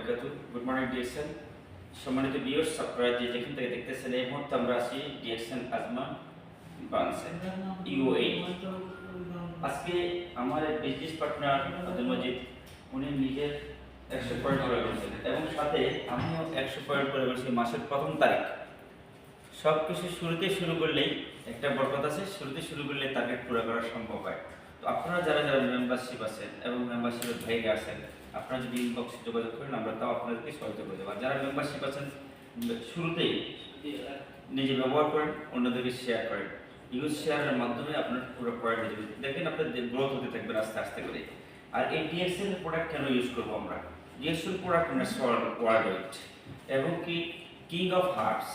বারাকাতু। Good morning DSN. সম্মানিত viewers, আপনারা যে যেখান থেকে দেখতেছেন, এই মুহূর্তে আমরা আছি ডিএসএন আজমান ব্রাঞ্চে ইউএই। আজকে আমার এক বিজনেস পার্টনার আব্দুল মজিদ, উনি নিজের 100 পয়েন্ট করে বলছেন এবং সাথে আমিও 100 পয়েন্ট করে বলছি। মাসের প্রথম তারিখ সব কিছু শুরুতে শুরু করলেই একটা বরকত আছে, শুরুতে শুরু করলে টার্গেট পুরো করা সম্ভব হয়। তো আপনারা যারা যারা মেম্বারশিপ আছেন এবং মেম্বারশিপের বাইরে আছেন, আপনারা যদি ইনবক্সে যোগাযোগ করেন, আমরা তাও আপনাদেরকে সহায়তা করে দেবো। আর যারা মেম্বারশিপ আছেন, শুরুতেই নিজে ব্যবহার করেন, অন্যদেরকে শেয়ার করেন। ইউজ শেয়ারের মাধ্যমে আপনার পুরো পয়েন্ট হয়ে যাবে, দেখেন আপনার গ্রোথ হতে থাকবেন আস্তে আস্তে করে। আর এই ডিএসএল প্রোডাক্ট কেন ইউজ করবো আমরা? ডিএসএল প্রোডাক্ট ওয়ার্ল্ড ওয়াইড এবং কি কিং অফ হার্টস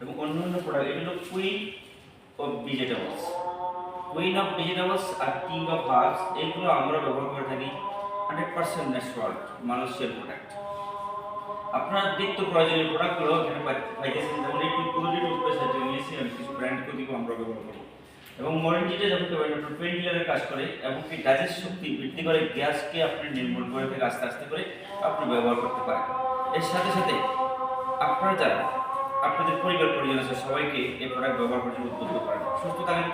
এবং অন্যান্য প্রোডাক্ট, এটা হলো queen of vegetables. Queen of vegetables আর কিং অফ হার্বস, এগুলো আমরা ব্যবহার করে থাকি 100% ন্যাচারাল মালয়েশিয়ার প্রোডাক্ট। আপনার নিত্য প্রয়োজনীয় প্রোডাক্টগুলো এখানে পাইতেছেন। যেমন এই টুথপেস্ট নিয়েছি, আমি কিছু ব্র্যান্ড প্রতিও আমরা ব্যবহার করবো। এবং মরেনজিটা যখন আপনার পেন কিলারের কাজ করে এবং কি ডাইজেস্ট শক্তি বৃদ্ধি করে, গ্যাসকে আপনি নির্মূল করে থেকে আস্তে আস্তে করে আপনি ব্যবহার করতে পারেন। এর সাথে সাথে আপনারা যারা আপনাদের পরিবার পরিজন আছে, সবাইকে এই প্রোডাক্ট ব্যবহার করতে উদ্বুদ্ধ করেন। সুস্থ থাকেন,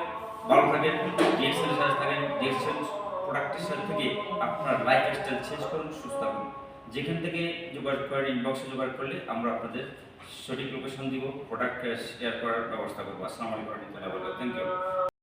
ভালো থাকেন, ডিএক্সএলের সাথে থাকেন। ডিএক্সএল প্রোডাক্টের সাথে থেকে আপনার লাইফ স্টাইল চেঞ্জ করুন, সুস্থ থাকুন। যেখান থেকে যোগাযোগ করেন, ইনবক্সে যোগাযোগ করলে আমরা আপনাদের সঠিক লোকেশন দিব, প্রোডাক্ট শেয়ার করার ব্যবস্থা করবো। আসসালামু আলাইকুম ওয়া রাহমাতুল্লাহি ওয়া বারাকাতুহু। Thank you.